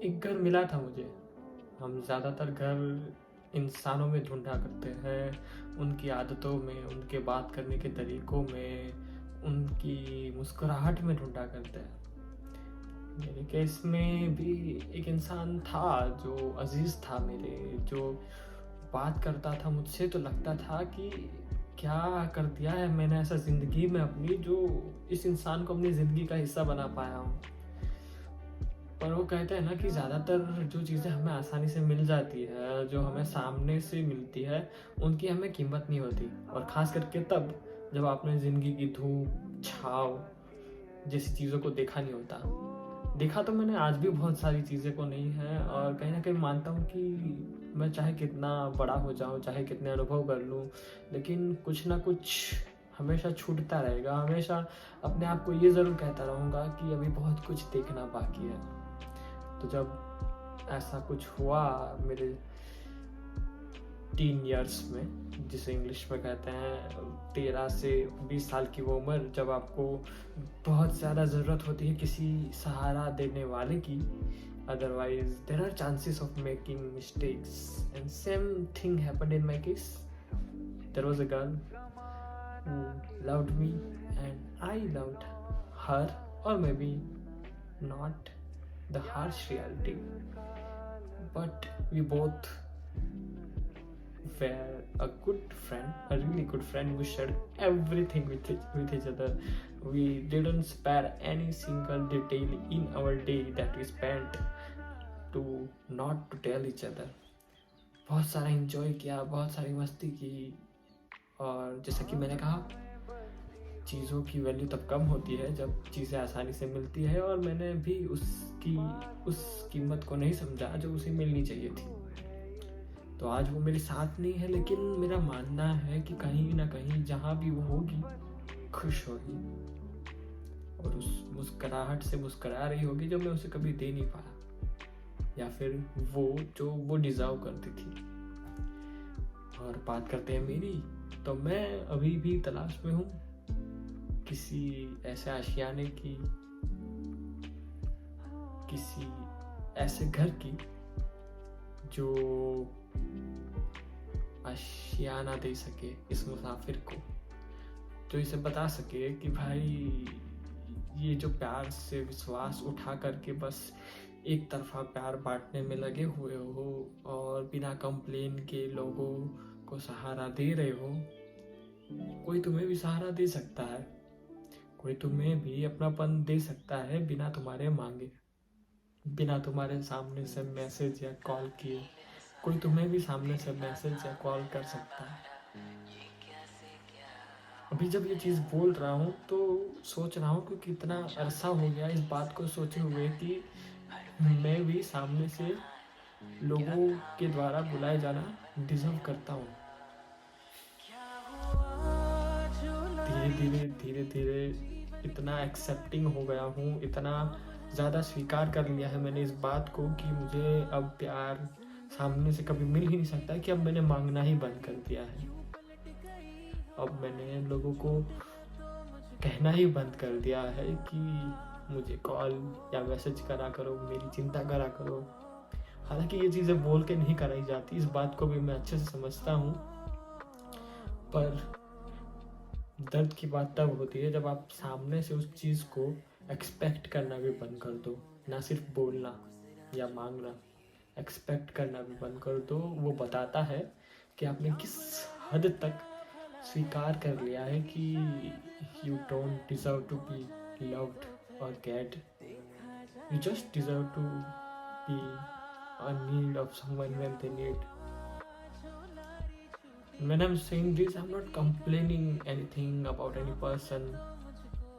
एक घर मिला था मुझे। हम ज़्यादातर घर इंसानों में ढूंढा करते हैं, उनकी आदतों में, उनके बात करने के तरीकों में, उनकी मुस्कुराहट में ढूंढा करते हैं। मेरे केस में भी एक इंसान था जो अजीज़ था मेरे, जो बात करता था मुझसे तो लगता था कि क्या कर दिया है मैंने ऐसा ज़िंदगी में अपनी, जो इस इंसान को अपनी ज़िंदगी का हिस्सा बना पाया हूँ। पर वो कहते हैं ना कि ज़्यादातर जो चीज़ें हमें आसानी से मिल जाती है, जो हमें सामने से मिलती है, उनकी हमें कीमत नहीं होती। और ख़ास करके तब जब आपने ज़िंदगी की धूप, छाँव जैसी चीज़ों को देखा नहीं होता। देखा तो मैंने आज भी बहुत सारी चीज़ें को नहीं है, और कहीं न कहीं मानता हूँ कि मैं चाहे कितना बड़ा हो जाऊँ, चाहे कितने अनुभव कर लूँ, लेकिन कुछ ना कुछ हमेशा छूटता रहेगा। हमेशा अपने आप को ये ज़रूर कहता रहूँगा कि अभी बहुत कुछ देखना बाकी है। तो जब ऐसा कुछ हुआ मेरे टीन ईयर्स में, जिसे इंग्लिश में कहते हैं 13 से 20 साल की वो उम्र, जब आपको बहुत ज़्यादा ज़रूरत होती है किसी सहारा देने वाले की, otherwise there are chances of making mistakes, and same thing happened in my case. There was a girl who loved me and I loved her, or maybe not the harsh reality, but we both were a good friend, a really good friend. We shared everything with each other. We didn't spare any single detail in our day that we spent to not to tell each other. बहुत सारा enjoy किया, बहुत सारी मस्ती की, और जैसा कि मैंने कहा, चीज़ों की वैल्यू तब कम होती है जब चीज़ें आसानी से मिलती है, और मैंने भी उस कीमत को नहीं समझा जो उसे मिलनी चाहिए थी। तो आज वो मेरे साथ नहीं है, लेकिन मेरा मानना है कि कहीं ना कहीं जहाँ भी वो होगी, खुश होगी, और उस मुस्कुराहट से मुस्कुरा रही होगी जो मैं उसे कभी दे नहीं पाया, या फिर वो डिज़र्व करती थी। और बात करते हैं मेरी, तो मैं अभी भी तलाश में हूँ किसी ऐसे आशियाने की, किसी ऐसे घर की जो आशियाना दे सके इस मुसाफिर को, जो इसे बता सके कि भाई ये जो प्यार से विश्वास उठा करके बस एक तरफा प्यार बांटने में लगे हुए हो और बिना कंप्लेन के लोगों को सहारा दे रहे हो, कोई तुम्हें भी सहारा दे सकता है, कोई तुम्हें भी अपनापन दे सकता है बिना तुम्हारे मांगे, बिना तुम्हारे सामने से मैसेज या कॉल किए। कोई तुम्हें भी सामने से मैसेज या कॉल कर सकता है। अभी जब ये चीज़ बोल रहा हूँ तो सोच रहा हूँ कि कितना अरसा हो गया इस बात को सोचे हुए कि मैं भी सामने से लोगों के द्वारा बुलाए जाना डिजर्व करता हूँ। धीरे धीरे इतना एक्सेप्टिंग हो गया हूँ, इतना ज़्यादा स्वीकार कर लिया है मैंने इस बात को कि मुझे अब प्यार सामने से कभी मिल ही नहीं सकता, कि अब मैंने मांगना ही बंद कर दिया है। अब मैंने लोगों को कहना ही बंद कर दिया है कि मुझे कॉल या मैसेज करा करो, मेरी चिंता करा करो। हालांकि ये चीज़ें बोल के नहीं कराई जाती, इस बात को भी मैं अच्छे से समझता हूँ, पर दर्द की बात तब होती है जब आप सामने से उस चीज़ को एक्सपेक्ट करना भी बंद कर दो। ना सिर्फ बोलना या मांगना, एक्सपेक्ट करना भी बंद कर दो। वो बताता है कि आपने किस हद तक स्वीकार कर लिया है कि you don't deserve to be loved और cared, you just deserve to be a need of someone when they need. When I'm saying this, I'm not complaining anything about any person.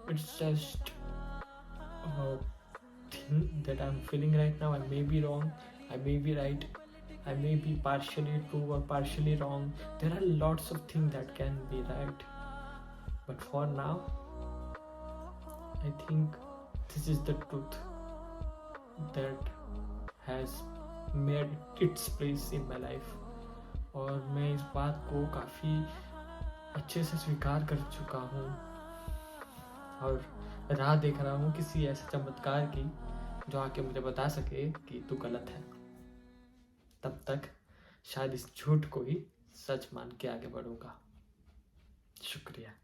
It's just a thing that I'm feeling right now. I may be wrong, I may be right, I may be partially true or partially wrong. There are lots of things that can be right, but for now I think this is the truth that has made its place in my life. और मैं इस बात को काफ़ी अच्छे से स्वीकार कर चुका हूँ और राह देख रहा हूँ किसी ऐसे चमत्कार की जो आके मुझे बता सके कि तू गलत है। तब तक शायद इस झूठ को ही सच मान के आगे बढ़ूंगा। शुक्रिया।